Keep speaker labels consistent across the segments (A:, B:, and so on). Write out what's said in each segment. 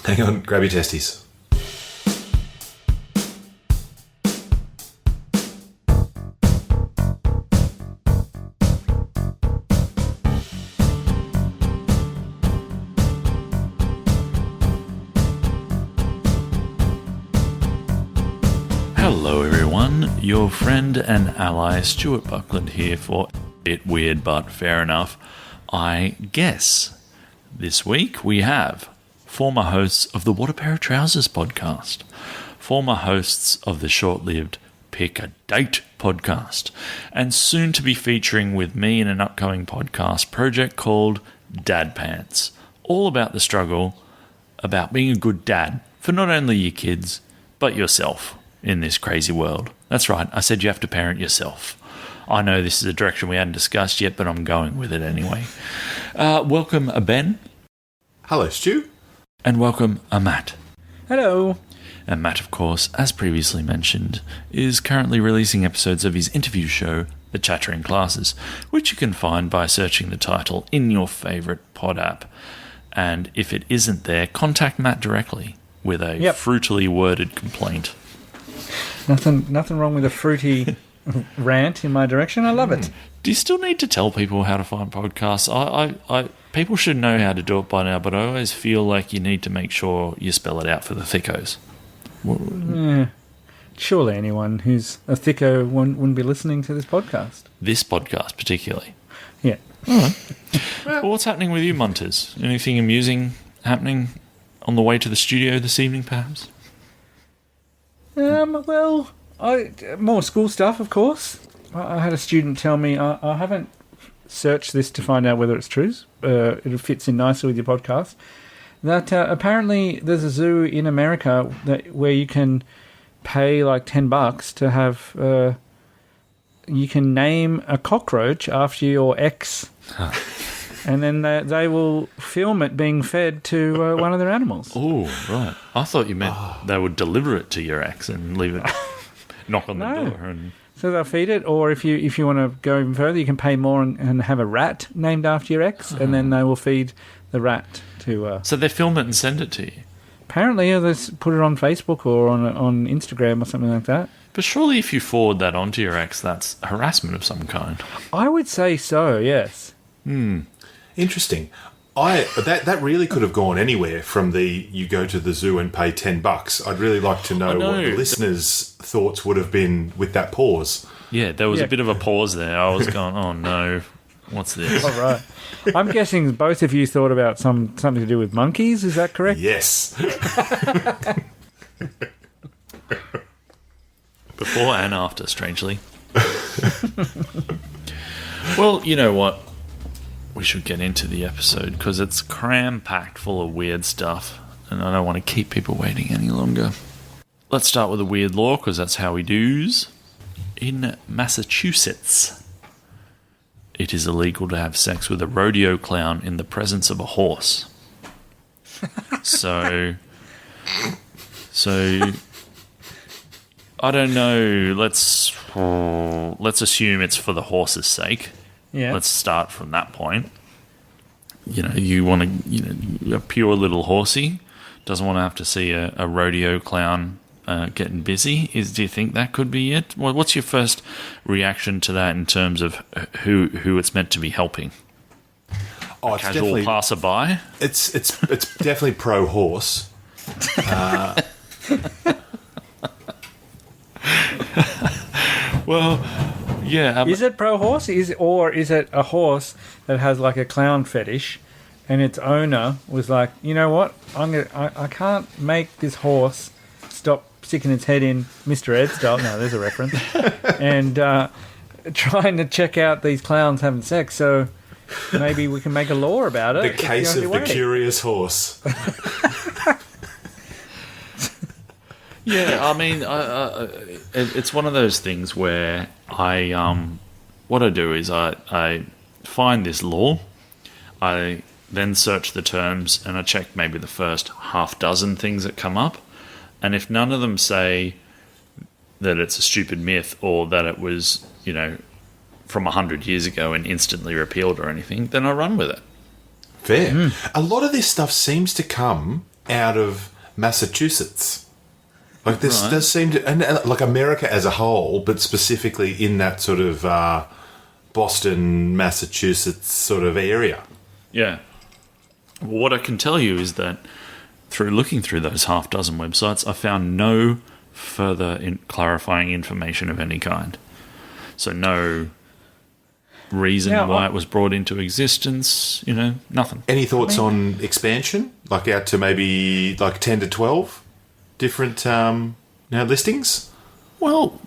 A: Hang on, grab your testes.
B: Hello everyone, your friend and ally Stuart Buckland here for Bit Weird But Fair Enough, I guess. This week we have former hosts of the What a Pair of Trousers podcast, former hosts of the short-lived Pick a Date podcast, and soon to be featuring with me in an upcoming podcast project called Dad Pants, all about the struggle about being a good dad for not only your kids, but yourself in this crazy world. That's right, I said you have to parent yourself. I know this is a direction we hadn't discussed yet, but I'm going with it anyway. Welcome, Ben.
A: Hello, Stu.
B: And welcome, Matt.
C: Hello.
B: And Matt, of course, as previously mentioned, is currently releasing episodes of his interview show, The Chattering Classes, which you can find by searching the title in your favourite pod app. And if it isn't there, contact Matt directly with a fruitily worded complaint.
C: Nothing wrong with a fruity rant in my direction. I love it.
B: Do you still need to tell people how to find podcasts? I people should know how to do it by now, but I always feel like you need to make sure you spell it out for the thickos.
C: Yeah. Surely anyone who's a thicko wouldn't be listening to this podcast.
B: This podcast, particularly.
C: Yeah.
B: All right. Well, what's happening with you, Munters? Anything amusing happening on the way to the studio this evening, perhaps?
C: Well, more school stuff, of course. I had a student tell me, I haven't searched this to find out whether it's true, it fits in nicely with your podcast, that apparently there's a zoo in America where you can pay like $10 to have, you can name a cockroach after your ex, and then they will film it being fed to one of their animals.
B: Oh, right. I thought you meant they would deliver it to your ex and leave it, knock on the door. And
C: so they'll feed it, or if you want to go even further, you can pay more and have a rat named after your ex, and then they will feed the rat to...
B: So they film it and send it to you?
C: Apparently, they put it on Facebook or on Instagram or something like that.
B: But surely if you forward that onto your ex, that's harassment of some kind.
C: I would say so, yes.
A: Interesting. That really could have gone anywhere from you go to the zoo and pay $10. I'd really like to know what the listeners' thoughts would have been with that pause.
B: Yeah, there was a bit of a pause there. I was going, oh no, what's this?
C: All right. I'm guessing both of you thought about something to do with monkeys, is that correct?
A: Yes.
B: Before and after, strangely. Well, you know what? We should get into the episode because it's cram-packed full of weird stuff and I don't want to keep people waiting any longer. Let's start with a weird law because that's how we do's. In Massachusetts, it is illegal to have sex with a rodeo clown in the presence of a horse. So I don't know. Let's assume it's for the horse's sake.
C: Yeah.
B: Let's start from that point. You know, you want to, a pure little horsey doesn't want to have to see a rodeo clown getting busy. Do you think that could be it? What's your first reaction to that in terms of who it's meant to be helping?
A: Oh, it's
B: casual
A: definitely
B: passerby.
A: It's definitely pro horse.
B: Well, yeah.
C: Is it pro horse? Or is it a horse that has like a clown fetish, and its owner was like, you know what? I can't make this horse stop sticking its head in Mr. Ed style. No, there's a reference. And trying to check out these clowns having sex. So maybe we can make a law about it.
A: The case of the curious horse.
B: Yeah, I mean, it's one of those things where what I do is I find this law, I then search the terms, and I check maybe the first half dozen things that come up, and if none of them say that it's a stupid myth or that it was, you know, from 100 years ago and instantly repealed or anything, then I run with it.
A: Fair. A lot of this stuff seems to come out of Massachusetts. Like this does seem to, and like America as a whole, but specifically in that sort of Boston, Massachusetts sort of area.
B: Yeah. Well, what I can tell you is that through looking through those half dozen websites, I found no further clarifying information of any kind. So no reason why it was brought into existence, nothing.
A: Any thoughts on expansion? Like out to maybe like 10 to 12 different listings?
B: Well,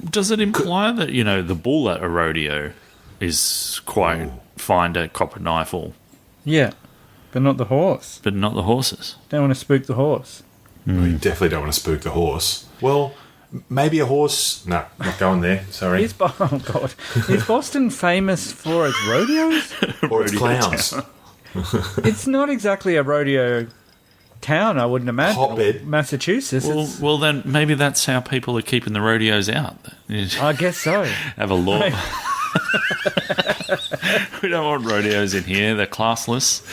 B: does it imply that, the bull at a rodeo is quite fine to cop a knife or...
C: Yeah, but not the horse.
B: But not the horses.
C: Don't want to spook the horse.
A: You definitely don't want to spook the horse. Well, maybe a horse... No, not going there. Sorry.
C: Is Boston famous for its rodeos?
A: Or its clowns.
C: It's not exactly a rodeo town, I wouldn't imagine.
A: Hotbed.
C: Massachusetts.
B: Well, then maybe that's how people are keeping the rodeos out.
C: I guess so.
B: Have a law. We don't want rodeos in here. They're classless.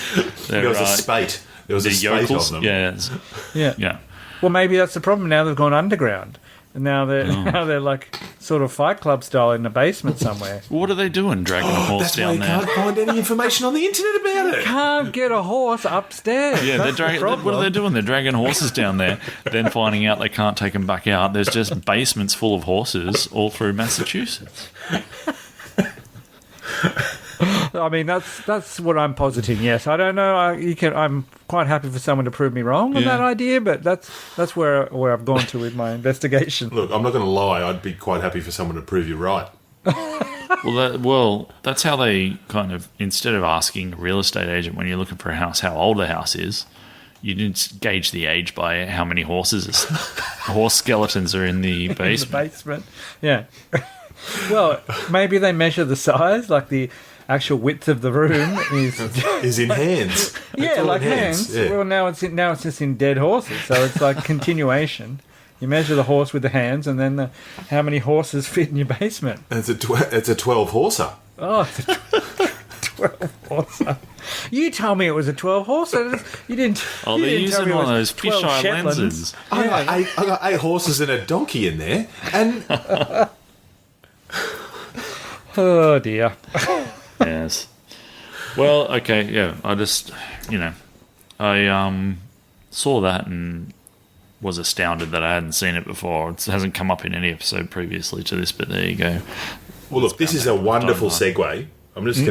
A: There was a spate. There was a spate of them.
B: Yeah.
C: Well, maybe that's the problem. Now they've gone underground. And now they're like sort of Fight Club style in the basement somewhere.
B: What are they doing, dragging a horse down there?
A: That's why you can't find any information on the internet about it.
C: Can't get a horse upstairs.
B: Yeah, what are they doing? They're dragging horses down there, then finding out they can't take them back out. There's just basements full of horses all through Massachusetts.
C: I mean, that's what I'm positing. Yes, I don't know. I'm quite happy for someone to prove me wrong on that idea, but that's where I've gone to with my investigation.
A: Look, I'm not going to lie. I'd be quite happy for someone to prove you right.
B: Well, that's how they kind of, instead of asking a real estate agent when you're looking for a house how old the house is, you didn't gauge the age by how many horse skeletons are in the basement.
C: In the basement, yeah. Well, maybe they measure the size, like the actual width of the room
A: is in hands.
C: Yeah, like hands. Yeah. Well, now it's just in dead horses, so it's like continuation. You measure the horse with the hands, and then how many horses fit in your basement.
A: It's a 12-horser.
C: Oh, it's a 12-horser. You told me it was a 12-horser. You didn't.
B: Oh, they're using one of those fisheye lenses.
A: I got 8 horses and a donkey in there, and
C: oh dear.
B: Yes. Well, okay, yeah. I just, I saw that and was astounded that I hadn't seen it before. It hasn't come up in any episode previously to this, but there you go.
A: Well, look, this is a wonderful segue. I'm just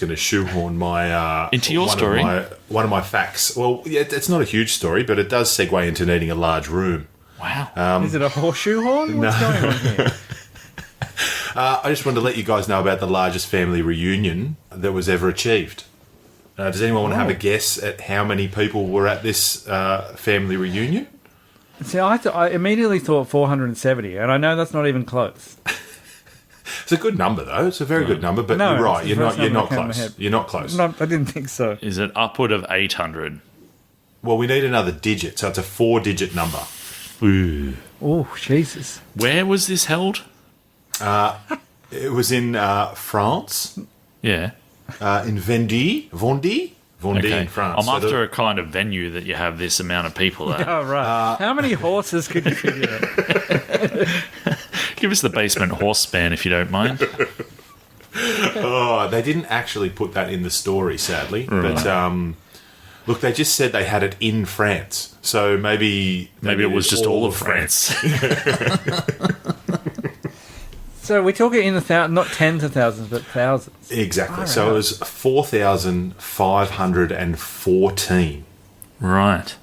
A: gonna shoehorn my
B: into your story.
A: One of my facts. Well, yeah, it's not a huge story, but it does segue into needing a large room.
B: Wow.
C: Is it a horseshoe horn? What's going on here?
A: I just wanted to let you guys know about the largest family reunion that was ever achieved. Does anyone want to have a guess at how many people were at this family reunion?
C: See, I immediately thought 470, and I know that's not even close.
A: It's a good number, though. It's a very good number, but you're right. You're not close. You're not close.
C: No, I didn't think so.
B: Is it upward of 800?
A: Well, we need another digit, so it's a 4-digit number.
B: Ooh.
C: Oh, Jesus.
B: Where was this held?
A: It was in France.
B: Yeah.
A: In Vendée, in France.
B: I'm after a kind of venue that you have this amount of people at.
C: Oh, right. How many horses could you fit in it?
B: Give us the basement horse span if you don't mind.
A: Oh, they didn't actually put that in the story, sadly. Right. But look, they just said they had it in France. So maybe
B: it was just all of France.
C: So we're talking in not tens of thousands, but thousands.
A: Exactly. Right. So it was 4,514.
B: Right.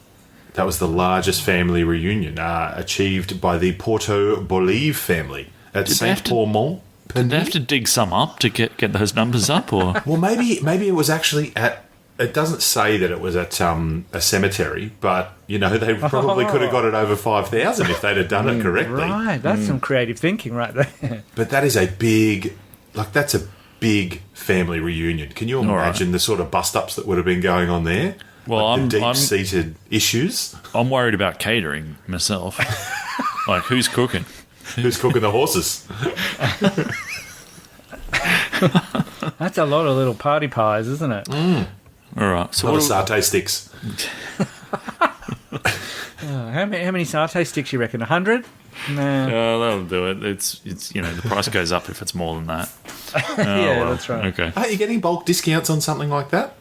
A: That was the largest family reunion achieved by the Porto Bolive family at Saint-Paul-Mont.
B: Did they have to dig some up to get those numbers up? Or
A: well, maybe it was actually at... It doesn't say that it was at a cemetery, but, they probably could have got it over 5,000 if they'd have done it correctly.
C: Right, that's some creative thinking right there.
A: But that is a big family reunion. Can you imagine the sort of bust-ups that would have been going on there?
B: Well,
A: the deep-seated issues.
B: I'm worried about catering myself. Like, who's cooking?
A: Who's cooking the horses?
C: That's a lot of little party pies, isn't it?
A: Mm.
B: All right.
A: So what satay sticks?
C: How many satay sticks you reckon? 100? Nah.
B: That'll do it. It's the price goes up if it's more than that.
C: Yeah, that's right.
B: Okay.
A: Are you getting bulk discounts on something like that?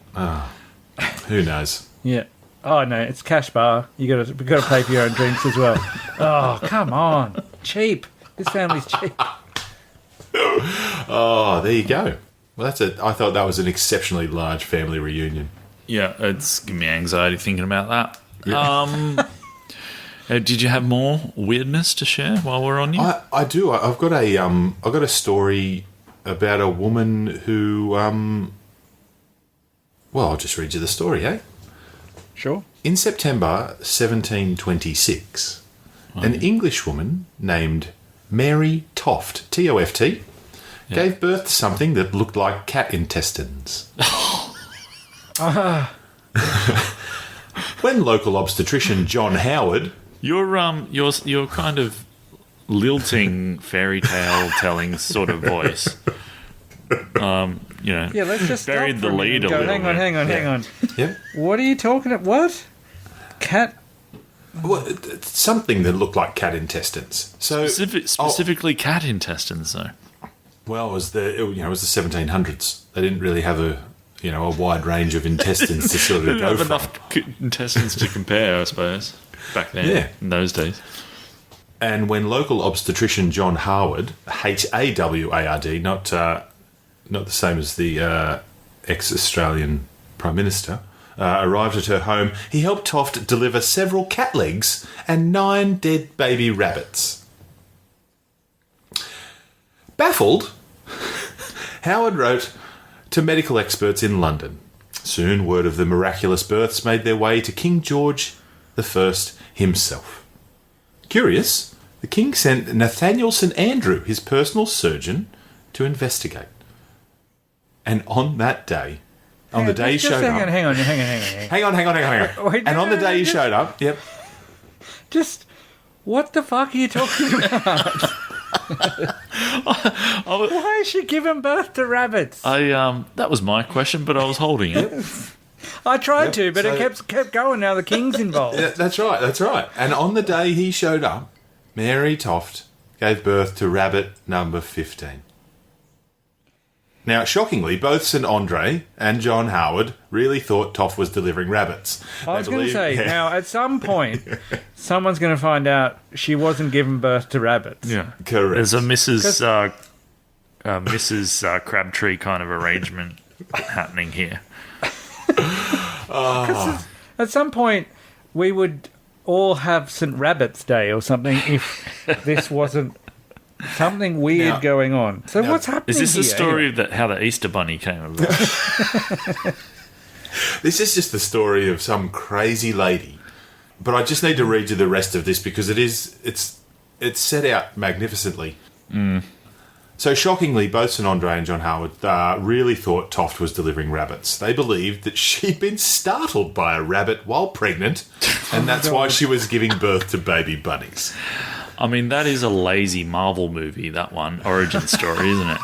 A: Who knows?
C: Yeah. Oh no, it's cash bar. We got to pay for your own drinks as well. Oh, come on, cheap. This family's cheap.
A: Oh, there you go. Well, I thought that was an exceptionally large family reunion.
B: Yeah, it's giving me anxiety thinking about that.
A: Yeah.
B: Did you have more weirdness to share while we're on you?
A: I do. I've got a story about a woman who. Well, I'll just read you the story, eh?
C: Sure.
A: In September 1726, an English woman named Mary Toft, T-O-F-T, gave birth to something that looked like cat intestines. When local obstetrician John Howard...
B: Your kind of lilting fairy tale telling sort of voice.
C: Yeah, let's just
B: buried
C: stop
B: the lead a little bit.
C: Hang on.
A: Yep.
C: What are you talking about? What? Cat?
A: Well, it's something that looked like cat intestines. So
B: specifically cat intestines, though.
A: Well, it was the 1700s. They didn't really have a wide range of intestines to sort of
B: Didn't
A: go
B: have
A: from.
B: enough intestines to compare, I suppose, back then, in those days.
A: And when local obstetrician John Howard, Haward, not the same as the ex-Australian Prime Minister, arrived at her home, he helped Toft deliver several cat legs and 9 dead baby rabbits. Baffled, Howard wrote to medical experts in London. Soon, word of the miraculous births made their way to King George I himself. Curious, the king sent Nathaniel St Andrew, his personal surgeon, to investigate. And on that day, the day he showed up...
C: Hang on.
A: Wait, and on the day he showed up, yep.
C: Just, what the fuck are you talking about? Why is she giving birth to rabbits?
B: That was my question, but I was holding it.
C: I tried to, but it kept going. Now the king's involved.
A: Yeah, that's right. And on the day he showed up, Mary Toft gave birth to rabbit number 15. Now, shockingly, both St Andre and John Howard really thought Toft was delivering rabbits.
C: I was going to say, now, at some point, someone's going to find out she wasn't giving birth to rabbits.
B: Yeah,
A: correct.
B: There's a Mrs. Crabtree kind of arrangement happening here.
C: At some point, we would all have St Rabbit's Day or something if this wasn't something weird going on. So what's happening
B: here? Is this the story
C: anyway?
B: of how the Easter Bunny came about?
A: This is just the story of some crazy lady. But I just need to read you the rest of this because it's set out magnificently. So shockingly, both St Andre and John Howard really thought Toft was delivering rabbits. They believed that she'd been startled by a rabbit while pregnant, and that's why she was giving birth to baby bunnies.
B: I mean, that is a lazy Marvel movie, that one. Origin story, isn't it?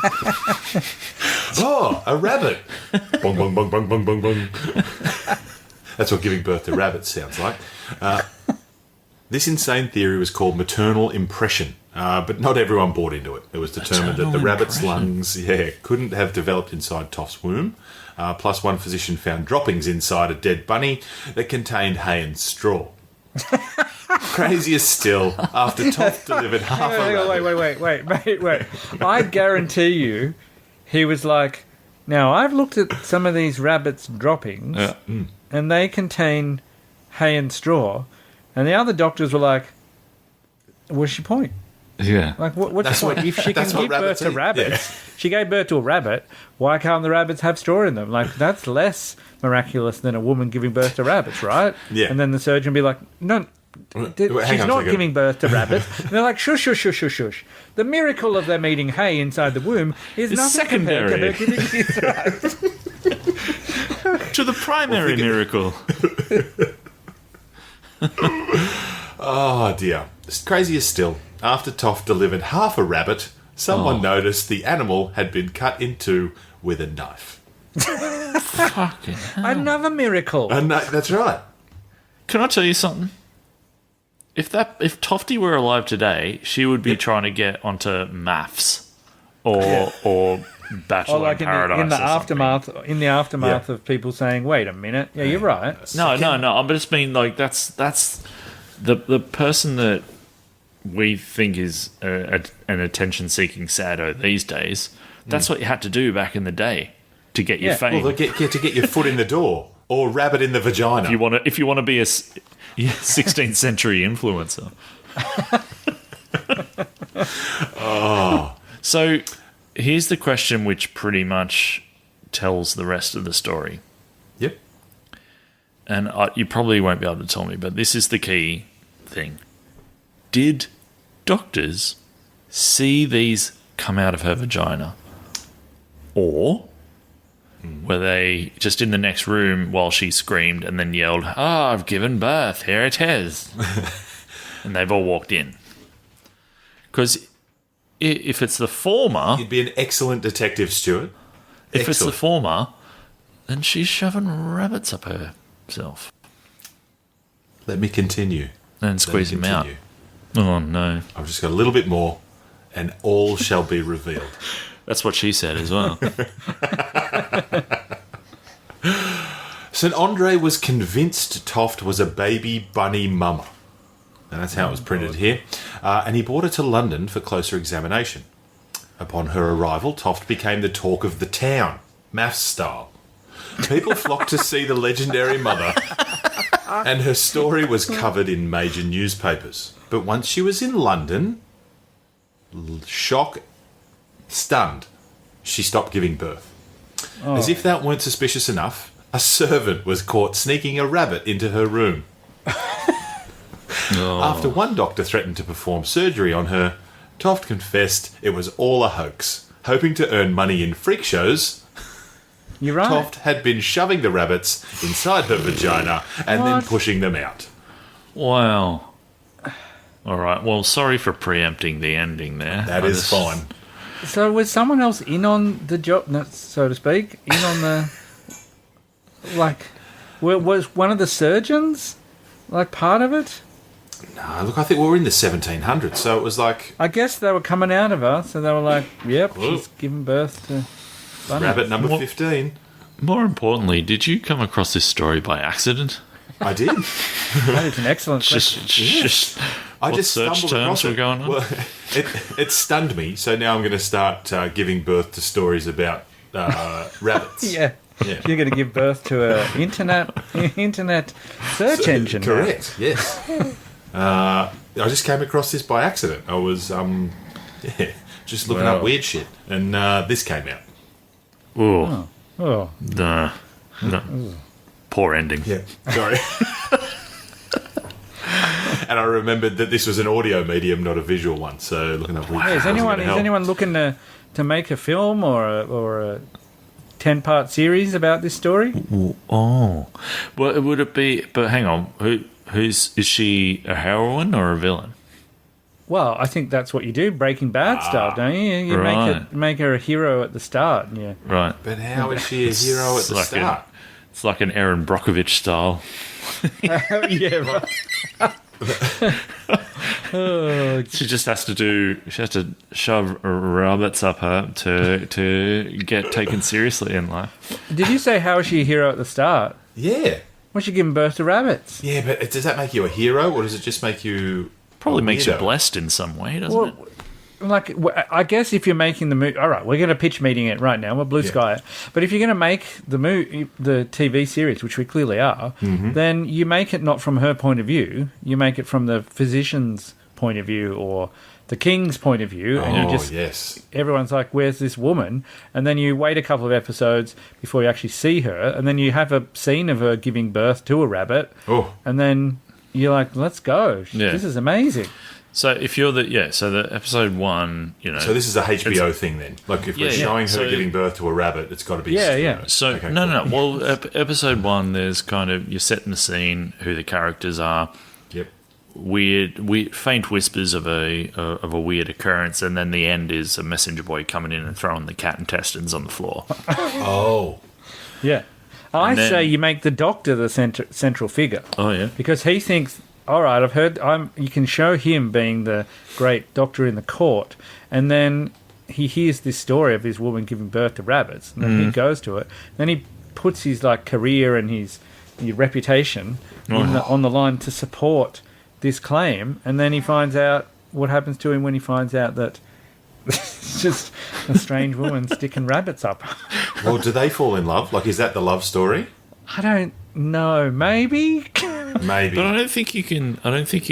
A: Oh, a rabbit. Bong, bong, bong, bong, bong, bong, bong. That's what giving birth to rabbits sounds like. This insane theory was called maternal impression, but not everyone bought into it. It was determined that the rabbit's lungs couldn't have developed inside Toft's womb. Plus, one physician found droppings inside a dead bunny that contained hay and straw. Crazier still, after Toft delivered half a rabbit.
C: Wait. I guarantee you, he was like, now I've looked at some of these rabbits' droppings, and they contain hay and straw, and the other doctors were like, what's your point?
B: Yeah.
C: Like, what's your point? If she can give birth to rabbits, she gave birth to a rabbit, why can't the rabbits have straw in them? Like, that's less miraculous than a woman giving birth to rabbits, right?
A: Yeah.
C: And then the surgeon would be like, no, she's not giving birth to rabbits. And they're like, shush. The miracle of them eating hay inside the womb is nothing
B: secondary
C: compared to her giving these rabbits.
B: To the primary miracle.
A: Oh, dear. It's crazier still. After Toft delivered half a rabbit, someone noticed the animal had been cut in two with a knife.
B: Fucking hell.
C: Another miracle.
A: That's right.
B: Can I tell you something? if Tofty were alive today, she would be trying to get onto MAFS or Bachelor in Paradise.
C: In the aftermath of people saying, "Wait a minute, yeah, you're right."
B: No. I just mean like that's the person that we think is an attention-seeking saddo these days. That's what you had to do back in the day to get your fame.
A: Well, to get your foot in the door or rabbit in the vagina.
B: If you want to be a 16th century influencer. So here's the question which pretty much tells the rest of the story.
A: Yep.
B: And you probably won't be able to tell me, but this is the key thing. Did doctors see these come out of her vagina? Or were they just in the next room while she screamed and then yelled, I've given birth, here it is. And they've all walked in. Because if it's the former...
A: You'd be an excellent detective, Stuart.
B: If it's the former, then she's shoving rabbits up herself.
A: Let me continue.
B: And squeeze them out. Oh, no.
A: I've just got a little bit more, and all shall be revealed.
B: That's what she said as well.
A: St. Andre was convinced Toft was a baby bunny mama. And that's how it was printed here. And he brought her to London for closer examination. Upon her arrival, Toft became the talk of the town, MAFS style. People flocked to see the legendary mother, and her story was covered in major newspapers. But once she was in London, stunned, she stopped giving birth. As if that weren't suspicious enough, a servant was caught sneaking a rabbit into her room. After one doctor threatened to perform surgery on her, Toft confessed it was all a hoax. Hoping to earn money in freak shows,
C: You're right.
A: Toft had been shoving the rabbits inside her vagina and then pushing them out.
B: Wow. All right. Well, sorry for preempting the ending there.
A: That is fine.
C: So was someone else in on the job, so to speak? In on the... was one of the surgeons, part of it?
A: No, look, I think we were in the 1700s, so it was like...
C: I guess they were coming out of her, so they were like, yep, she's giving birth to bunny.
A: Rabbit number 15.
B: More importantly, did you come across this story by accident?
A: I did.
C: That is an excellent question.
A: I
B: what
A: just
B: search
A: stumbled
B: terms
A: across
B: were
A: it.
B: going on?
A: Well, it stunned me, so now I'm going to start giving birth to stories about rabbits.
C: Yeah. You're going to give birth to an internet search engine.
A: Correct, yes. I just came across this by accident. I was just looking up weird shit, and this came out.
B: Ooh.
C: Oh.
B: No. Poor ending.
A: Yeah, sorry. And I remembered that this was an audio medium, not a visual one. So looking up weird.
C: Hey, is anyone looking to make a film or a 10-part series about this story?
B: Oh, well, would it be? But hang on, is she a heroine or a villain?
C: Well, I think that's what you do, Breaking Bad style, don't you? You make her a hero at the start. Yeah.
B: Right.
A: But how is she a hero at the start?
B: It's like an Aaron Brockovich style.
C: Yeah, right.
B: She just has to shove rabbits up her to get taken seriously in life.
C: Did you say how is she a hero at the start?
A: Yeah.
C: Well, she giving birth to rabbits.
A: Yeah, but does that make you a hero, or does it just make you...
B: Probably makes you blessed in some way, doesn't it?
C: I guess if you're making the movie... All right, we're going to pitch meeting it right now. We're blue sky it. But if you're going to make the TV series, which we clearly are, then you make it not from her point of view. You make it from the physician's point of view or the king's point of view. And
A: yes.
C: Everyone's like, where's this woman? And then you wait a couple of episodes before you actually see her. And then you have a scene of her giving birth to a rabbit.
A: Oh.
C: And then... You're like, let's go. Yeah. This is amazing.
B: So if you're so the episode 1,
A: So this is a HBO thing then? Like if we're showing her giving birth to a rabbit, it's got to be...
C: Yeah.
B: So, okay, no. Well, episode 1, there's kind of... You're setting the scene, who the characters are.
A: Yep.
B: Weird, faint whispers of a weird occurrence, and then the end is a messenger boy coming in and throwing the cat intestines on the floor.
A: Oh.
C: Yeah. I say you make the doctor the central figure.
B: Oh, yeah.
C: Because he thinks all right, I've heard you can show him being the great doctor in the court, and then he hears this story of his woman giving birth to rabbits, and then he goes to it. Then he puts his career and his reputation on the line to support this claim, and then he finds out what happens to him when he finds out that it's just a strange woman sticking rabbits up.
A: Well, do they fall in love? Is that the love story?
C: I don't know. Maybe.
A: Maybe.
B: But I don't think you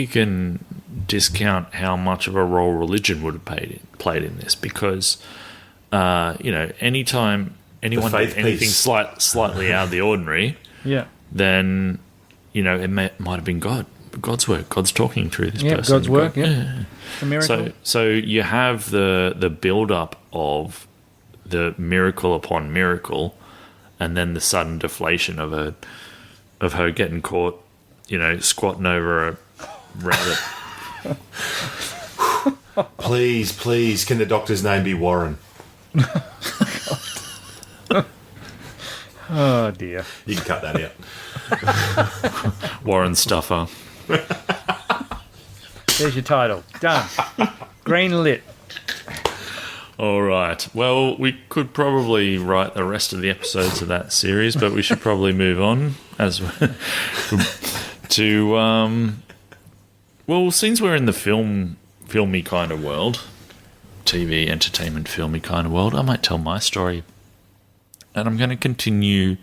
B: can discount how much of a role religion would have played in this, because anytime anyone did anything slightly out of the ordinary, then it might have been God's work. God's talking through this person.
C: God's work. Yeah. It's a miracle.
B: So you have the build up of the miracle upon miracle, and then the sudden deflation of her getting caught, squatting over a rabbit.
A: Please, can the doctor's name be Warren?
C: Oh dear.
A: You can cut that out.
B: Warren Stuffer.
C: There's your title. Done. Green lit.
B: All right. Well, we could probably write the rest of the episodes of that series, but we should probably move on to well, since we're in the filmy kind of world, TV, entertainment, filmy kind of world, I might tell my story. And I'm going to continue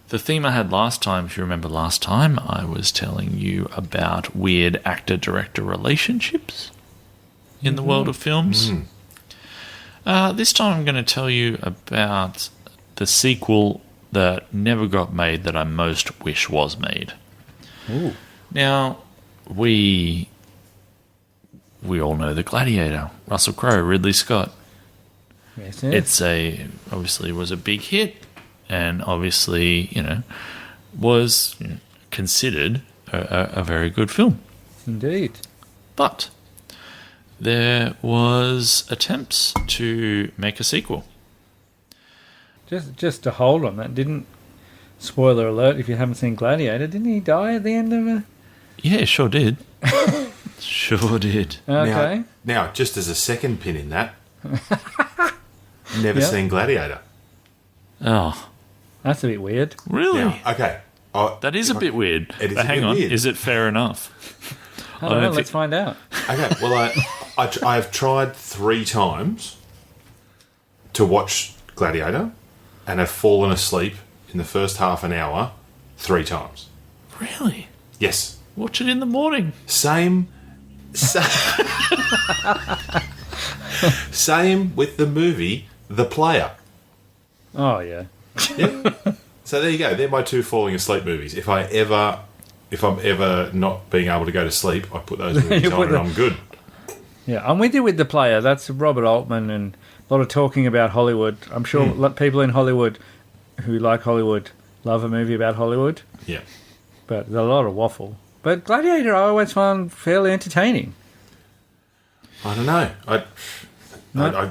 B: the theme I had last time. If you remember last time, I was telling you about weird actor-director relationships in the world of films. This time I'm going to tell you about the sequel that never got made that I most wish was made.
C: Ooh.
B: Now, we all know The Gladiator, Russell Crowe, Ridley Scott.
C: Yes,
B: obviously was a big hit, and obviously, was considered a very good film.
C: Indeed.
B: But there was attempts to make a sequel.
C: Just to hold on that, spoiler alert if you haven't seen Gladiator, didn't he die at the end of it?
B: Yeah, sure did. Sure did.
C: Okay.
A: Now, just as a second pin in that, never seen Gladiator.
B: Oh.
C: That's a bit weird.
B: Really?
A: Now, okay.
B: That is a bit weird.
A: It is
B: but
A: a
B: hang
A: bit
B: on,
A: weird.
B: is it fair enough?
C: I don't know, let's find out.
A: Okay, well, I have tried 3 times to watch Gladiator and have fallen asleep in the first half an hour 3 times.
B: Really?
A: Yes.
B: Watch it in the morning.
A: Same with the movie The Player.
C: Oh, yeah.
A: Yeah. So there you go. They're my 2 falling asleep movies. If I'm ever not being able to go to sleep, I put those movies on and I'm good.
C: Yeah, I'm with you with The Player. That's Robert Altman and a lot of talking about Hollywood. I'm sure people in Hollywood who like Hollywood love a movie about Hollywood.
A: Yeah.
C: But there's a lot of waffle. But Gladiator I always found fairly entertaining.
A: I don't know. I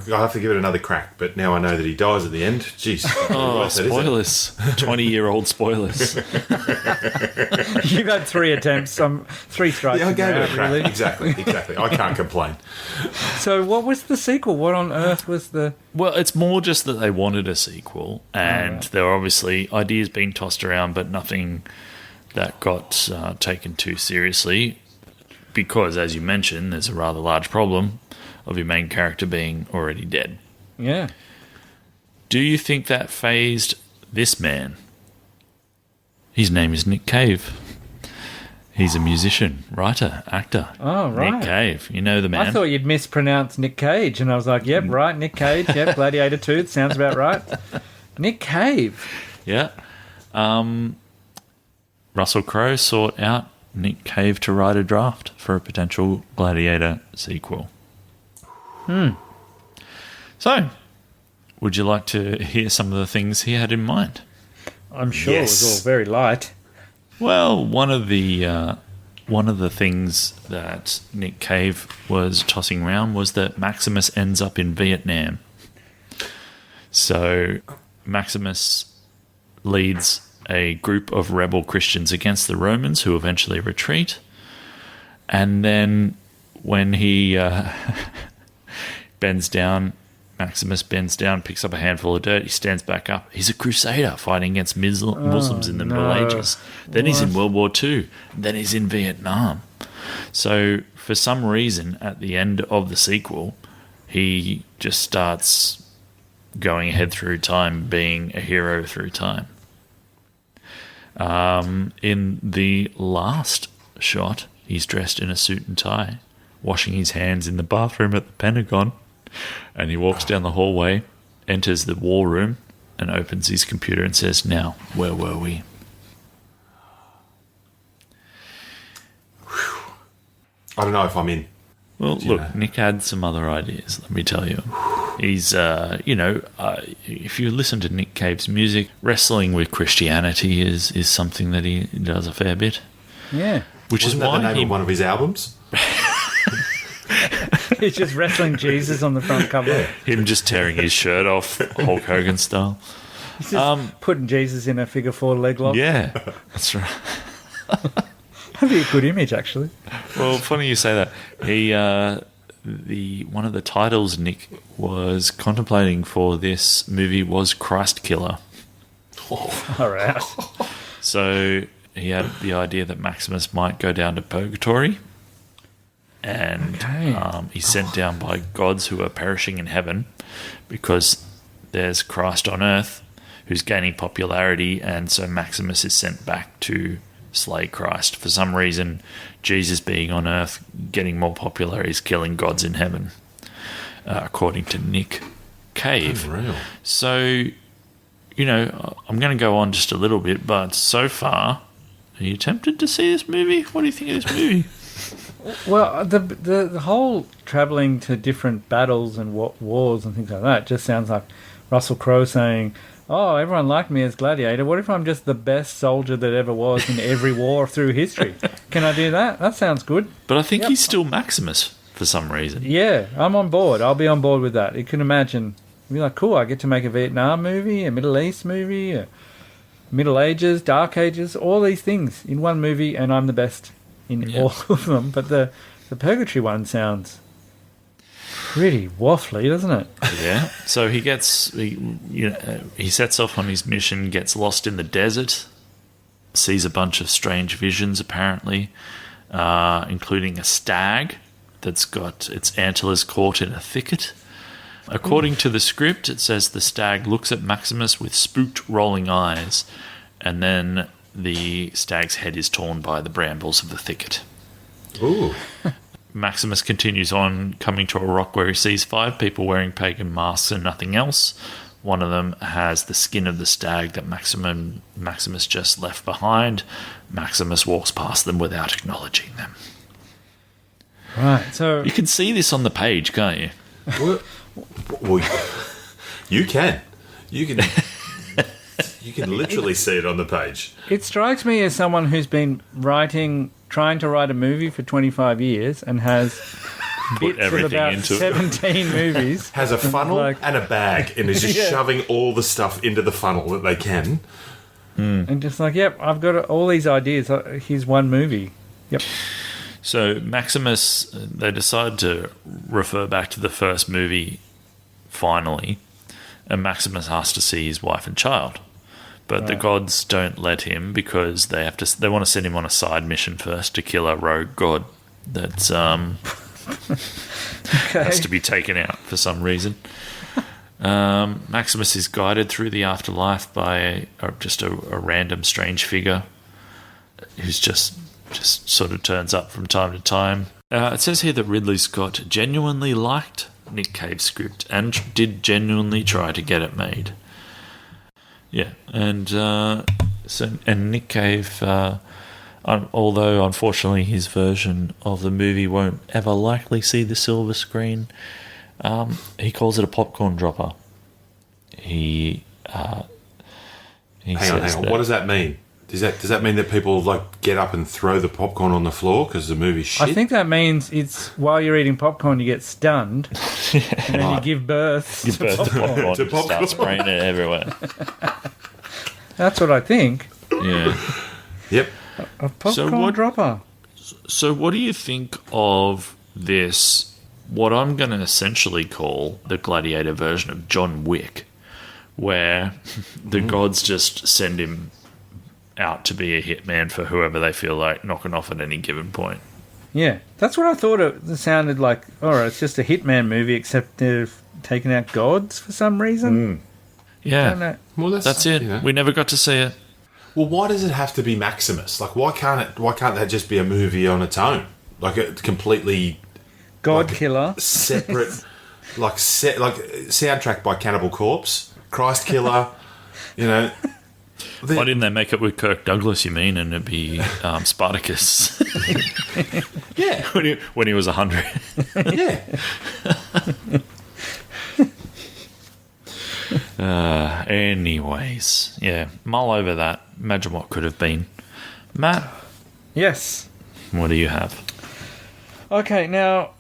A: have to give it another crack, but now I know that he dies at the end. Jeez.
B: Oh, spoilers. 20-year-old spoilers.
C: You've had 3 attempts. 3 strikes.
A: Yeah, I gave it a crack.
C: Really.
A: Exactly. I can't complain.
C: So what was the sequel? What on earth was the...
B: Well, it's more just that they wanted a sequel, and there were obviously ideas being tossed around, but nothing that got taken too seriously, because, as you mentioned, there's a rather large problem of your main character being already dead.
C: Yeah.
B: Do you think that phased this man? His name is Nick Cave. He's a musician, writer, actor.
C: Oh, right.
B: Nick Cave. You know the man.
C: I thought you'd mispronounced Nick Cage, and I was like, yep, right, Nick Cage, yep, Gladiator 2, sounds about right. Nick Cave.
B: Yeah. Russell Crowe sought out Nick Cave to write a draft for a potential Gladiator sequel. So, would you like to hear some of the things he had in mind?
C: I'm sure it was all very light.
B: Well, one of the things that Nick Cave was tossing around was that Maximus ends up in Vietnam. So Maximus leads a group of rebel Christians against the Romans, who eventually retreat. And then when he bends down, Maximus bends down, picks up a handful of dirt, he stands back up. He's a crusader fighting against Muslims in the Middle Ages. Then he's in World War II. Then he's in Vietnam. So for some reason, at the end of the sequel, he just starts going ahead through time, being a hero through time. In the last shot, he's dressed in a suit and tie, washing his hands in the bathroom at the Pentagon, and he walks down the hallway, enters the war room, and opens his computer and says, "Now, where were we?"
A: I don't know if I'm in.
B: Well, look, Nick had some other ideas, let me tell you. He's, if you listen to Nick Cave's music, wrestling with Christianity is something that he does a fair bit.
C: Yeah.
A: Which is why the name of one of his albums?
C: He's just wrestling Jesus on the front cover.
B: Him just tearing his shirt off, Hulk Hogan style.
C: He's just putting Jesus in a figure four leg lock.
B: Yeah, that's right.
C: That'd be a good image, actually.
B: Well, funny you say that. He, one of the titles Nick was contemplating for this movie was Christ Killer.
C: Oh. All right.
B: So he had the idea that Maximus might go down to purgatory, and he's sent down by gods who are perishing in heaven because there's Christ on earth who's gaining popularity, and so Maximus is sent back to slay Christ. For some reason, Jesus being on earth, getting more popular, is killing gods in heaven, according to Nick Cave.
A: Unreal.
B: So, I'm going to go on just a little bit, but so far, are you tempted to see this movie? What do you think of this movie?
C: Well, the whole travelling to different battles and wars and things like that just sounds like Russell Crowe saying, "Oh, everyone liked me as Gladiator. What if I'm just the best soldier that ever was in every war through history? Can I do that? That sounds good."
B: But I think he's still Maximus for some reason.
C: Yeah, I'm on board. I'll be on board with that. You can imagine. You'd be like, cool, I get to make a Vietnam movie, a Middle East movie, a Middle Ages, Dark Ages, all these things in one movie, and I'm the best in all of them. But the Purgatory one sounds pretty waffly, doesn't it?
B: Yeah. So he sets off on his mission, gets lost in the desert, sees a bunch of strange visions, apparently, including a stag that's got its antlers caught in a thicket. According to the script, it says the stag looks at Maximus with spooked, rolling eyes, and then the stag's head is torn by the brambles of the thicket.
A: Ooh.
B: Maximus continues on, coming to a rock where he sees 5 people wearing pagan masks and nothing else. One of them has the skin of the stag that Maximus just left behind. Maximus walks past them without acknowledging them.
C: Right, so...
B: You can see this on the page, can't you?
A: Well, you can. You can literally see it on the page.
C: It strikes me as someone who's been trying to write a movie for 25 years and has bits of about 17 movies.
A: Has a funnel and a bag and is just shoving all the stuff into the funnel that they can.
C: And just like, yep, I've got all these ideas. Here's one movie. Yep.
B: So Maximus, they decide to refer back to the first movie finally, and Maximus has to see his wife and child. But the gods don't let him because they want to send him on a side mission first to kill a rogue god that's has to be taken out for some reason. Maximus is guided through the afterlife by just a random strange figure who's just sort of turns up from time to time. It says here that Ridley Scott genuinely liked Nick Cave's script and did genuinely try to get it made. Yeah, and Nick Cave, although unfortunately his version of the movie won't ever likely see the silver screen, he calls it a popcorn dropper. Hang on.
A: What does that mean? Does that mean that people get up and throw the popcorn on the floor because the movie's shit?
C: I think that means it's while you're eating popcorn you get stunned, and then you give birth to popcorn.
B: Start spraying it everywhere.
C: That's what I think.
B: Yeah.
A: Yep.
C: A popcorn dropper.
B: So what do you think of this, what I'm going to essentially call the gladiator version of John Wick, where the gods just send him out to be a hitman for whoever they feel like knocking off at any given point?
C: Yeah, that's what I thought it sounded like. All right, it's just a Hitman movie, except they've taken out gods for some reason.
B: Yeah.
C: I don't know.
A: Well,
B: That's it.
A: you know.
B: We never got to see it.
A: Well, why does it have to be Maximus? Like, why can't that just be a movie on its own? Like a completely
C: God killer.
A: separate, like soundtrack by Cannibal Corpse, Christ Killer. You know,
B: Why didn't they make it with Kirk Douglas, you mean, and it'd be Spartacus?
A: yeah,
B: when he was 100.
A: yeah.
B: Anyways, yeah, mull over that. Imagine what could have been. Matt,
C: Yes.
B: what do you have?
C: Okay, now,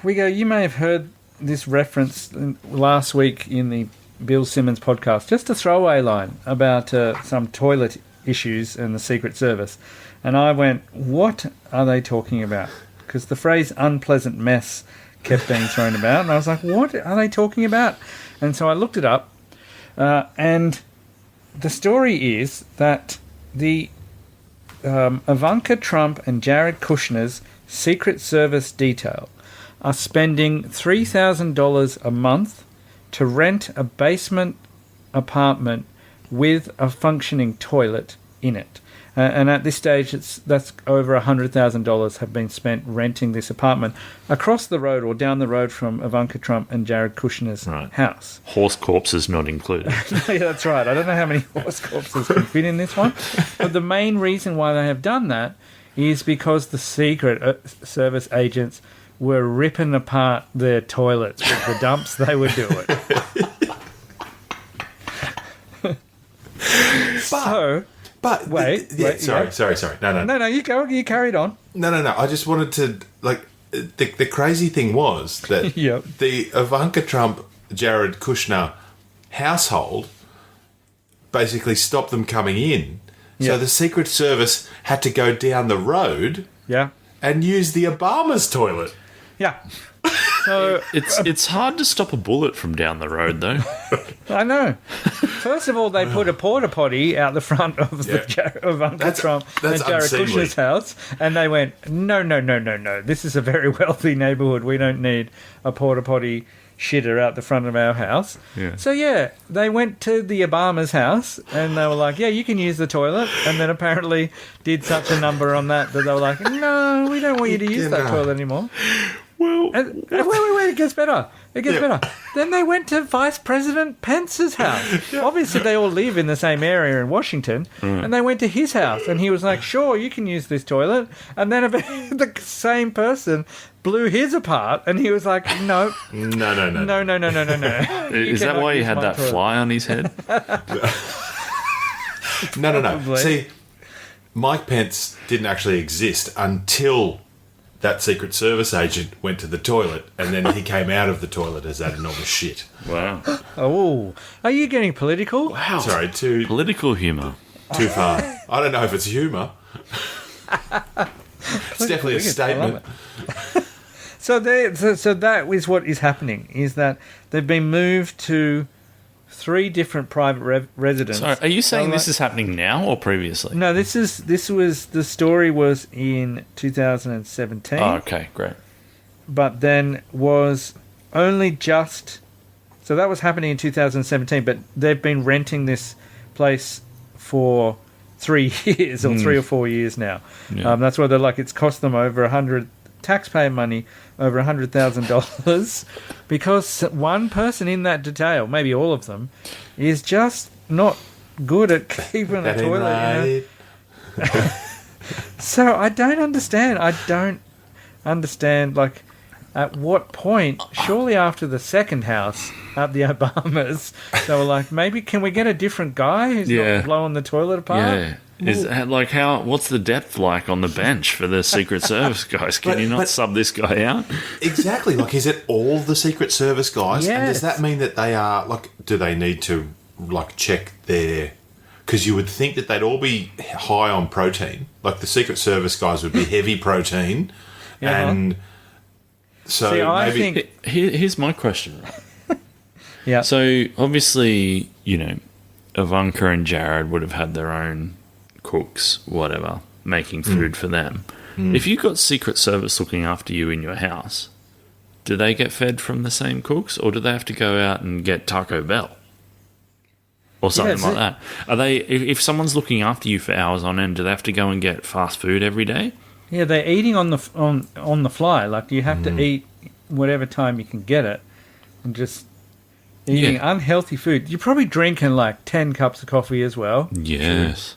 C: you may have heard this reference last week in the Bill Simmons podcast, just a throwaway line about some toilet issues in the Secret Service. And I went, what are they talking about? Because the phrase unpleasant mess kept being thrown about. And I was like, what are they talking about? And so I looked it up. And the story is that the Ivanka Trump and Jared Kushner's Secret Service detail are spending $3,000 a month to rent a basement apartment with a functioning toilet in it. And at this stage, that's over $100,000 have been spent renting this apartment across the road or down the road from Ivanka Trump and Jared Kushner's house.
B: Horse corpses not included.
C: Yeah, that's right. I don't know how many horse corpses can fit in this one. But the main reason why they have done that is because the Secret Service agents were ripping apart their toilets with the dumps they were doing.
A: But
C: wait.
A: Sorry.
C: No, you go. You carried on.
A: No. I just wanted to the crazy thing was that
C: Yep.
A: the Ivanka Trump, Jared Kushner household basically stopped them coming in. So
C: Yep.
A: the Secret Service had to go down the road
C: Yeah.
A: and use the Obama's toilet.
C: Yeah. So
B: It's hard to stop a bullet from down the road, though.
C: I know. First of all, they put a porta potty out the front of the Ivanka Trump and Jared
A: unseemly.
C: Kushner's house, and they went, no. This is a very wealthy neighbourhood. We don't need a porta potty shitter out the front of our house.
B: Yeah.
C: So they went to the Obama's house, and they were like, yeah, you can use the toilet, and then apparently did such a number on that they were like, no, we don't want you to use that toilet anymore.
B: Well,
C: And wait, it gets better. Better. Then they went to Vice President Pence's house. Obviously, they all live in the same area in Washington, and they went to his house, and he was like, sure, you can use this toilet. And then the same person blew his apart, and he was like, no.
A: No.
B: is that why he had that fly on his head?
A: No. See, Mike Pence didn't actually exist until that Secret Service agent went to the toilet, and then he came out of the toilet as that enormous shit.
B: Wow.
C: Oh, are you getting political?
A: Wow. Sorry, too
B: Political humour.
A: far. I don't know if it's humour. It's definitely a statement.
C: So that is what is happening, is that they've been moved to 3 different private residences.
B: Sorry, are you saying this is happening now or previously?
C: No, the story was in 2017.
B: Oh, okay, great.
C: But then was only just... So that was happening in 2017, but they've been renting this place for 3 years or 3 or 4 years now.
B: Yeah.
C: That's why they're like, it's cost them over 100 taxpayer money, over $100,000, because one person in that detail, maybe all of them, is just not good at keeping a toilet. You know? So I don't understand. Like, at what point, surely after the second house at the Obamas, they were like, maybe can we get a different guy who's not blowing the toilet apart?
B: Yeah. Is like what's the depth like on the bench for the Secret Service guys? Can you not sub this guy out?
A: Exactly. Like, is it all the Secret Service guys?
C: Yes.
A: And does that mean that they are, like, do they need to, like, check their because you would think that they'd all be high on protein. Like the Secret Service guys would be heavy protein. And so
C: See, I
A: maybe...
C: think...
B: Here's my question.
C: Yeah.
B: So, obviously, Ivanka and Jared would have had their own cooks, whatever, making food for them. If you got Secret Service looking after you in your house, do they get fed from the same cooks, or do they have to go out and get Taco Bell? Or something like that. Are they? If someone's looking after you for hours on end, do they have to go and get fast food every day?
C: Yeah, they're eating on the fly. Like, you have to eat whatever time you can get it, and just eating unhealthy food. You're probably drinking like 10 cups of coffee as well.
B: Yes.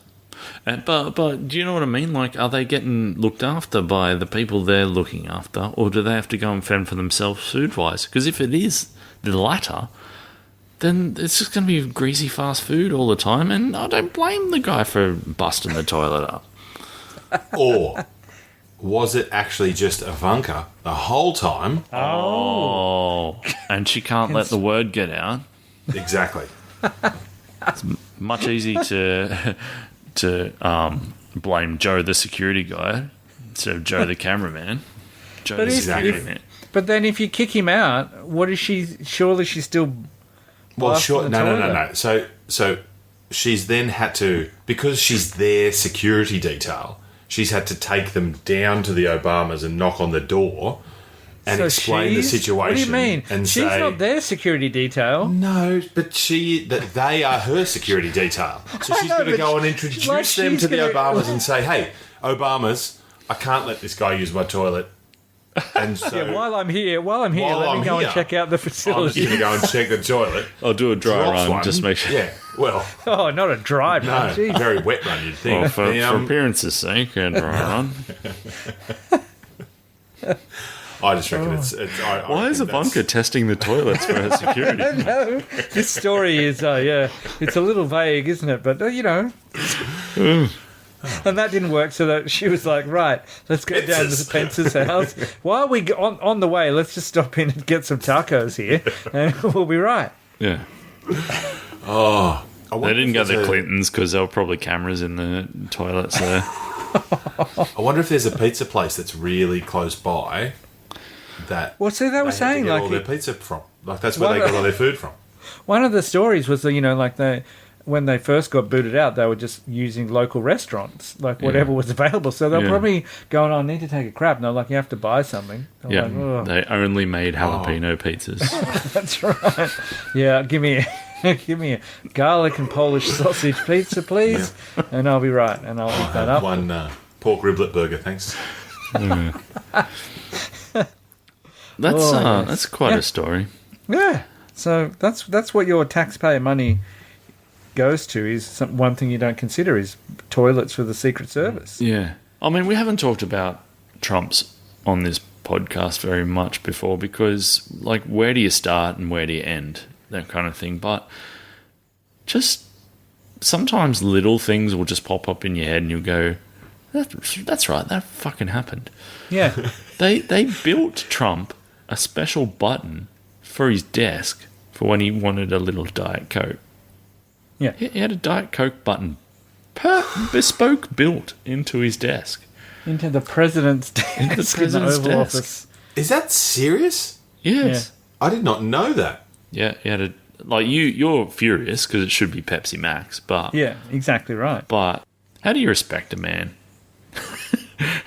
B: But do you know what I mean? Like, are they getting looked after by the people they're looking after, or do they have to go and fend for themselves food-wise? Because if it is the latter, then it's just going to be greasy fast food all the time, and I don't blame the guy for busting the toilet up.
A: Or was it actually just Ivanka the whole time?
B: Oh. And she can't let the word get out.
A: Exactly.
B: It's much easier to blame Joe the security guy instead of Joe the cameraman. Joe the security man.
C: But then if you kick him out, what is she... Surely she's still...
A: Well, sure. No. So she's then had to... Because she's their security detail, she's had to take them down to the Obamas and knock on the door and explain the situation.
C: What do you mean?
A: And
C: she's not their security detail.
A: No, but they are her security detail. So she's going to go and introduce them to the Obamas and say, "Hey, Obamas, I can't let this guy use my toilet." And so
C: while I'm here, let me go and check out the facility.
A: I'm just going to go and check the toilet.
B: I'll do a dry run, just make sure.
A: Yeah, well...
C: Oh, not a dry run.
A: No, very wet run, you'd think.
B: Well, for appearance's sake, a dry run.
A: I just reckon it's...
B: Why is Ivanka testing the toilets for her security?
C: No, this story is, it's a little vague, isn't it? But, And that didn't work, so that she was like, right, let's go down to Pence's house. While we on the way, let's just stop in and get some tacos here, and we'll be right.
B: Yeah.
A: Oh.
B: They didn't go to the Clintons because there were probably cameras in the toilets there.
A: I wonder if there's a pizza place that's really close by that...
C: Well, see, they were saying,
A: like... all their pizza from. Like, that's where they got all their food from. One
C: of the stories was that, when they first got booted out, they were just using local restaurants, like whatever was available. So they're probably going, I need to take a crap. And they're like, you have to buy something. They're like,
B: they only made jalapeno pizzas.
C: That's right. Yeah, give me a garlic and Polish sausage pizza, please, and I'll be right. And I'll eat that up.
A: One pork riblet burger, thanks.
B: That's quite a story.
C: Yeah. So that's what your taxpayer money goes to, is one thing you don't consider is toilets for the Secret Service.
B: Yeah. I mean, we haven't talked about Trump's on this podcast very much before because, like, where do you start and where do you end? That kind of thing. But just sometimes little things will just pop up in your head and you'll go, that's right, that fucking happened.
C: Yeah.
B: They built Trump a special button for his desk for when he wanted a little Diet Coke.
C: Yeah.
B: He had a Diet Coke button bespoke built into his desk.
C: Into the president's desk.
B: Into the president's
C: in the Oval
B: desk.
C: Office.
A: Is that serious?
B: Yes.
A: Yeah. I did not know that.
B: Yeah, he had you're furious because it should be Pepsi Max, but...
C: Yeah, exactly right.
B: But how do you respect a man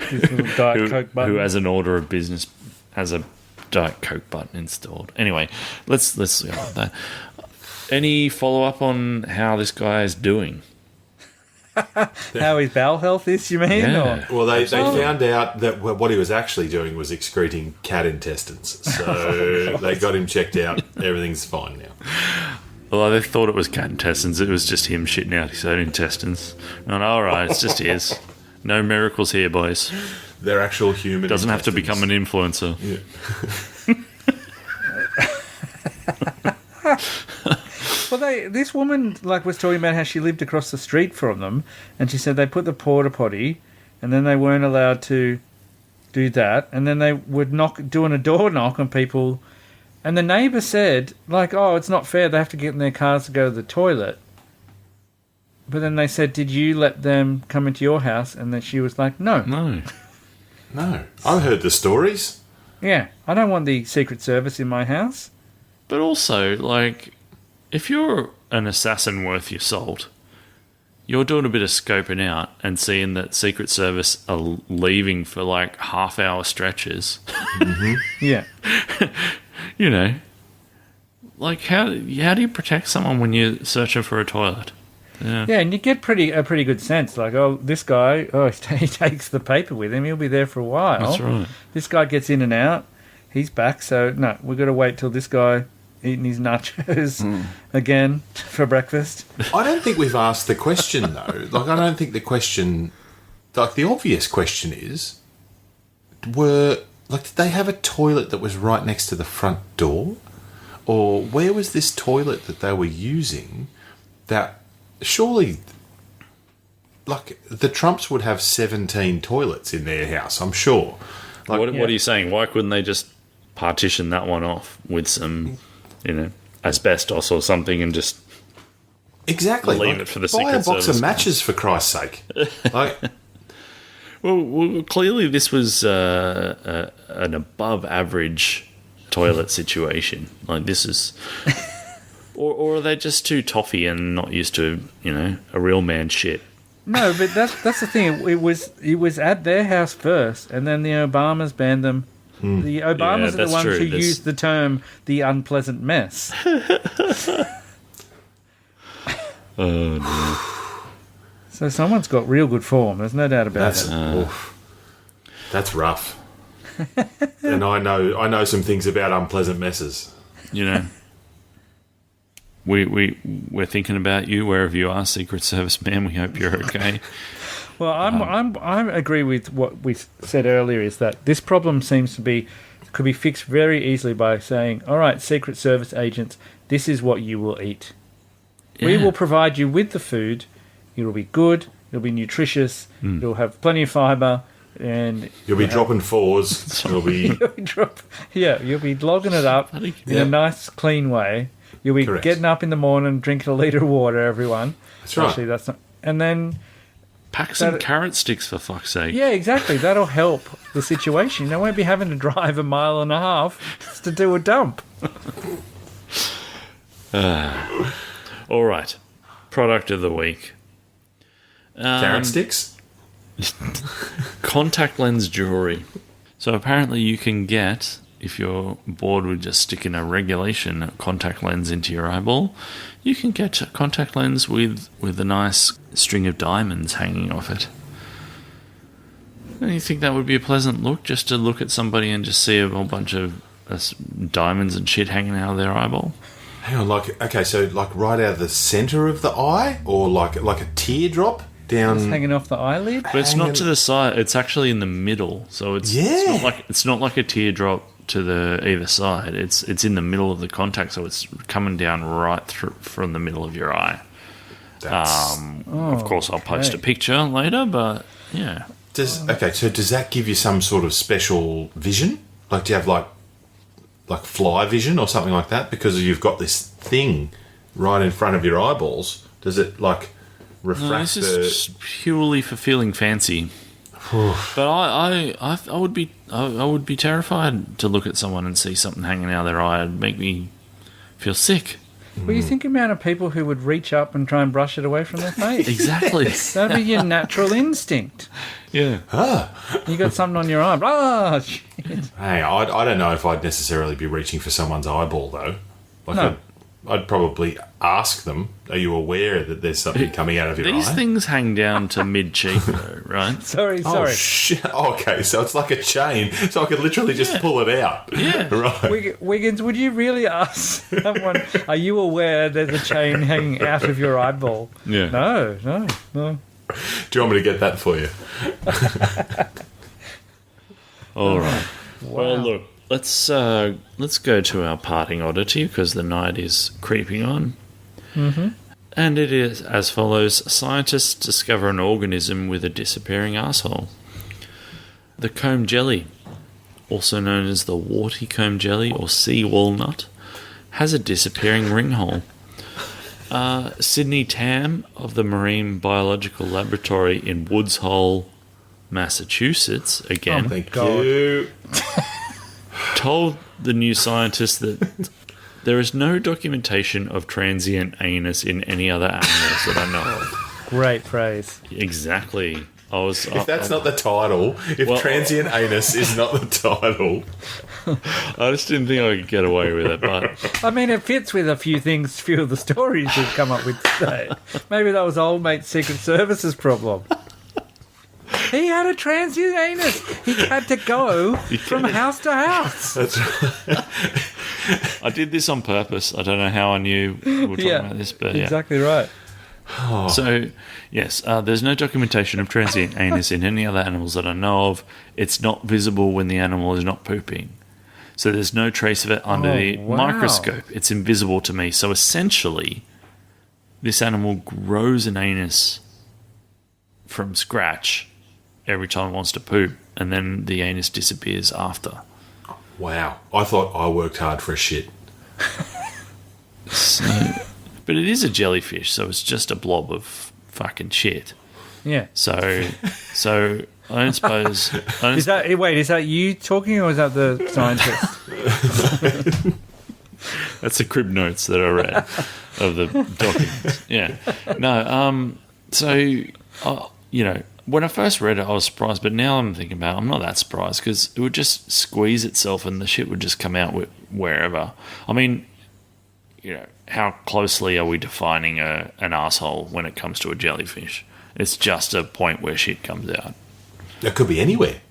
C: His little Diet Coke button.
B: who, as an order of business, has a Diet Coke button installed? Anyway, let's go with that. Any follow-up on how this guy is doing?
C: How his bowel health is, you mean?
B: Yeah.
A: Well, they found out that what he was actually doing was excreting cat intestines. So they got him checked out. Everything's fine now.
B: Well, they thought it was cat intestines. It was just him shitting out his own intestines. And all right, it's just his. No miracles here, boys.
A: They're actual human
B: Doesn't have to
A: intestines.
B: become an influencer.
A: Yeah.
C: Well, this woman was talking about how she lived across the street from them, and she said they put the porta potty, and then they weren't allowed to do that, and then they would doing a door knock on people, and the neighbour said, oh, it's not fair, they have to get in their cars to go to the toilet. But then they said, did you let them come into your house? And then she was like, no.
A: No. I've heard the stories.
C: Yeah, I don't want the Secret Service in my house.
B: But also, like, if you're an assassin worth your salt, you're doing a bit of scoping out and seeing that Secret Service are leaving for, like, half-hour stretches.
A: Mm-hmm.
C: Yeah.
B: You know, like, how do you protect someone when you're searching for a toilet?
C: Yeah, and you get a pretty good sense. Like, this guy, he takes the paper with him. He'll be there for a while.
B: That's right.
C: This guy gets in and out. He's back, so no, we've got to wait till this guy eating his nachos again for breakfast.
A: I don't think we've asked the question, though. Like, I don't think the question... Like, the obvious question is... did they have a toilet that was right next to the front door? Or where was this toilet that they were using that... Surely, like, the Trumps would have 17 toilets in their house, I'm sure. Like,
B: what are you saying? Why couldn't they just partition that one off with some, asbestos or something and just
A: exactly
B: leave it for the Secret Service?
A: Buy a box of matches, for Christ's sake. Like,
B: well, clearly this was an above-average toilet situation. Like, this is... Or are they just too toffee and not used to, a real man's shit?
C: No, but that's the thing. It was at their house first, and then the Obamas banned them. The Obamas are the ones who used the term "the unpleasant mess."
B: Oh no!
C: So someone's got real good form. There's no doubt about it.
A: That's rough. And I know some things about unpleasant messes.
B: We're thinking about you wherever you are, Secret Service man. We hope you're okay.
C: Well, I agree with what we said earlier. Is that this problem could be fixed very easily by saying, "All right, Secret Service agents, this is what you will eat. Yeah. We will provide you with the food. It'll be good. It'll be nutritious. It'll have plenty of fibre." And
A: you'll be dropping fours. You'll be
C: you'll be logging it up in a nice, clean way. You'll be getting up in the morning, drinking a litre of water, everyone.
A: That's right.
C: Actually, that's not... And then...
B: Pack some carrot sticks, for fuck's sake.
C: Yeah, exactly. That'll help the situation. They won't be having to drive 1.5 miles just to do a dump.
B: All right. Product of the week.
A: Carrot sticks?
B: Contact lens jewelry. So apparently you can get... If you're bored with just sticking a regulation contact lens into your eyeball, you can get a contact lens with a nice string of diamonds hanging off it. And you think that would be a pleasant look, just to look at somebody and just see a whole bunch of diamonds and shit hanging out of their eyeball?
A: Hang on, so right out of the centre of the eye? Or like a teardrop? Down,
C: it's hanging off the eyelid,
B: but it's not to the side. It's actually in the middle, so it's not like a teardrop to the either side. It's in the middle of the contact, so it's coming down right through from the middle of your eye. Of course, I'll post a picture later, but yeah.
A: So does that give you some sort of special vision? Like, do you have like fly vision or something like that? Because you've got this thing right in front of your eyeballs. Does it refract?
B: No, this is purely for feeling fancy. But I would be terrified to look at someone and see something hanging out of their eye. It'd make me feel sick.
C: Well, you think the amount of people who would reach up and try and brush it away from their face.
B: Exactly.
C: That'd be your natural instinct.
B: Yeah.
C: You got something on your eye. Oh, shit.
A: Hey, I don't know if I'd necessarily be reaching for someone's eyeball, though.
C: No.
A: I'd probably ask them, are you aware that there's something coming out of your eye?
B: These things hang down to mid-cheek, though, right?
C: Sorry.
A: Oh, shit. Okay, so it's like a chain, so I could literally just pull it out.
B: Yeah.
A: Right.
C: Wiggins, would you really ask someone, are you aware there's a chain hanging out of your eyeball?
B: Yeah.
C: No.
A: Do you want me to get that for you?
B: All right.
C: Wow.
B: Well, look. Let's go to our parting oddity, because the night is creeping on.
C: Mm-hmm.
B: And it is as follows. Scientists discover an organism with a disappearing asshole. The comb jelly, also known as the warty comb jelly or sea walnut, has a disappearing ring hole. Sydney Tam of the Marine Biological Laboratory in Woods Hole, Massachusetts, again,
A: Thank you.
B: told the New Scientist that there is no documentation of transient anus in any other animals that I know of.
C: Great phrase.
B: Exactly.
A: If that's not the title, transient anus is not the title.
B: I just didn't think I could get away with it, but
C: I mean, it fits with a few of the stories we've come up with today. Maybe that was old mate Secret Service's problem. He had a transient anus. He had to go from house to house.
A: That's right.
B: I did this on purpose. I don't know how I knew we were talking about this, but
C: exactly right.
B: So, yes, there's no documentation of transient anus in any other animals that I know of. It's not visible when the animal is not pooping. So there's no trace of it under the microscope. It's invisible to me. So essentially, this animal grows an anus from scratch every time it wants to poop, and then the anus disappears after.
A: Wow. I thought I worked hard for a shit.
B: So, but it is a jellyfish, so it's just a blob of fucking shit.
C: Yeah.
B: So I don't suppose...
C: Is that you talking, or is that the scientist?
B: That's the crib notes that I read of the documents. Yeah. No, when I first read it, I was surprised, but now I'm thinking about it, I'm not that surprised, because it would just squeeze itself and the shit would just come out wherever. I mean, how closely are we defining an asshole when it comes to a jellyfish? It's just a point where shit comes out.
A: It could be anywhere.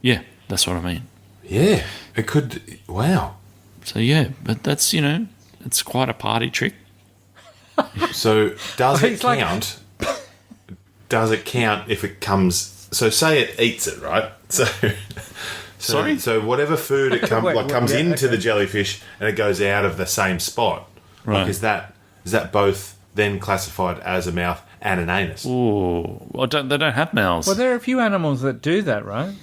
B: Yeah, that's what I mean.
A: Yeah, it could. Wow.
B: So, yeah, but that's, it's quite a party trick.
A: So, does it count? Does it count if it comes... So, say it eats it, right?
B: Sorry?
A: So, whatever food it comes into the jellyfish and it goes out of the same spot.
B: Right.
A: Like, is that both then classified as a mouth and an anus?
B: Ooh. Well, they don't have mouths.
C: Well, there are a few animals that do that, right?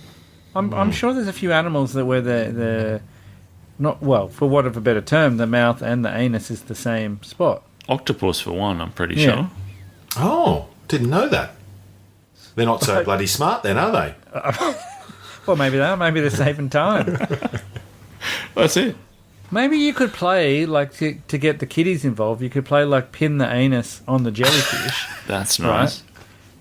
C: I'm sure there's a few animals that where they're not, well, for want of a better term, the mouth and the anus is the same spot.
B: Octopus, for one, I'm pretty sure.
A: Oh, didn't know that. They're not so bloody smart then, are they?
C: Well, maybe they are. Maybe they're saving time.
B: That's it.
C: Maybe you could play, like, to get the kiddies involved, you could play, like, pin the anus on the jellyfish.
B: That's nice.
C: Right?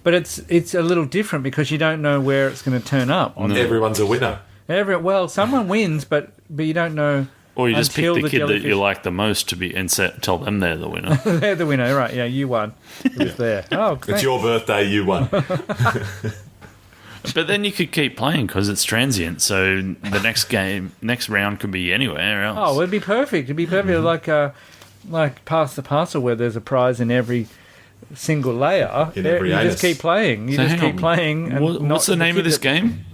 C: But it's a little different because you don't know where it's going to turn up.
A: Everyone's a winner.
C: Well, someone wins, but you don't know.
B: Or you just pick the kid
C: jellyfish...
B: that you like the most tell them they're the winner.
C: They're the winner, right? Yeah, you won. It was there. Oh, thanks.
A: It's your birthday, you won.
B: But then you could keep playing because it's transient. So the next round could be anywhere else.
C: Oh, it'd be perfect. It'd be perfect, like Pass the Parcel, where there's a prize in every single layer.
A: In every
C: you
A: anus.
C: just keep playing. You
B: So
C: just
B: hang
C: keep
B: on.
C: playing. And
B: What's the name of this game?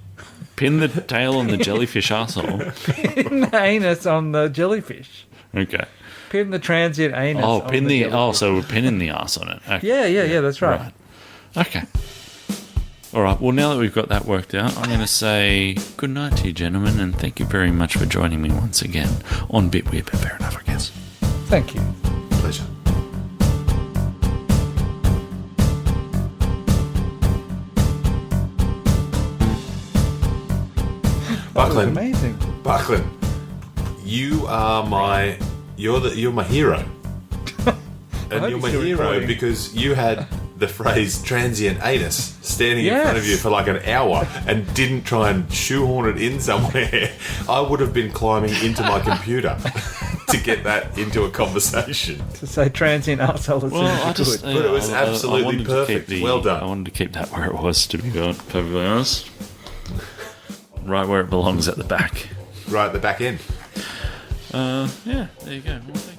B: Pin the tail on the jellyfish arsehole.
C: Pin the anus on the jellyfish.
B: Okay.
C: Pin the transient anus.
B: Oh,
C: on the jellyfish.
B: so we're pinning the arse on it. Okay.
C: Yeah. That's right.
B: Okay. All right. Well, now that we've got that worked out, I'm going to say good night to you, gentlemen, and thank you very much for joining me once again on Bit Weird, but fair enough, I guess.
C: Thank you.
A: Pleasure. Buckland,
C: Amazing.
A: Buckland, you're my hero, and you're my hero because you had the phrase transient anus standing in front of you for like an hour and didn't try and shoehorn it in somewhere. I would have been climbing into my computer to get that into a conversation.
C: To say transient arsehole as soon as you could.
A: But it was absolutely perfect. Well done.
B: I wanted to keep that where it was, to be perfectly honest. Right where it belongs, at the back.
A: Right at the back end.
B: Yeah, there you go. Well, thank you.